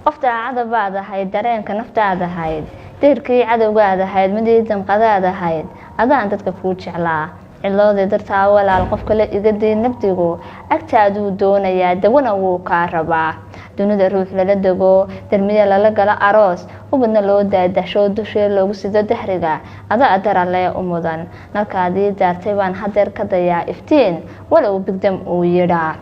qofta cadabad ahayd dareenka naftaada ahayd deerkii cadawgaada ahayd midii damqadaada ahayd adaan dadka ku jeclaa cilooday dartaa walaal qof kale iga day nabdigu agtaadu doonayaa dawana wuu ka rabaa dunida ruux lala dago darmiya lala gala aroos ubadna loo daadasho dushee loogu sido dahriga adaa darale u mudan nalkaadii daartay baan hadeer ka dayaa iftiin walow bigdam uu yidhaa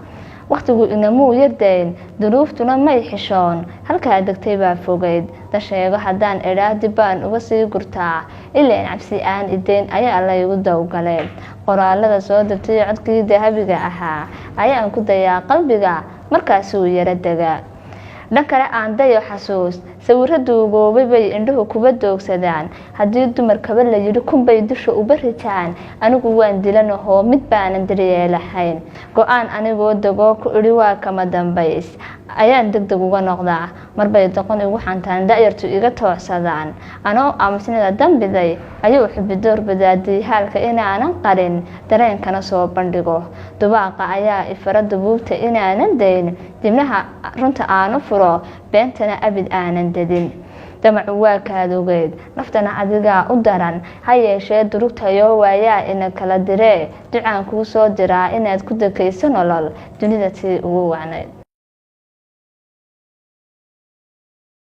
waqtigu inamuu yardayn duruuftuna may xishoon halkaa degtay baa fogayd da sheego haddaan idhaa dibbaan uga sii gurtaa ilaan cabsi aan idayn ayaa laygu dawgalay qoraalada soo dabtay codkii dahabiga ahaa ayaan ku dayaa qalbiga markaasuu yara dega dhan kale aan dayo xasuus sawirro duugoobay bay indhuhu kuba doogsadaan haddii dumarkaba la yidhi kunbay dusha uba ritaan anigu waan dilanahoo mid baanan daryeelahayn go-aan anigoo degoo ku idhi waa kama dambays ayaan degdeg uga noqdaa marbay doqon igu xantaan da'yartu iga toocsadaan anoo aamusnida dambiday ayuu xubidoor badaadiyey haalka inaanan qarin dareenkana soo bandhigo dubaaqa ayaa ifara dubuubta inaanan dayn dibnaha runta aanu furo beentana abid aanan dadin damacu waa kaadogeed naftana adigaa u daran ha yeeshee durugtayoo waayaa ina kala diree ducaan kuu soo diraa inaad ku dakayso nolol dunida tii ugu wacnayd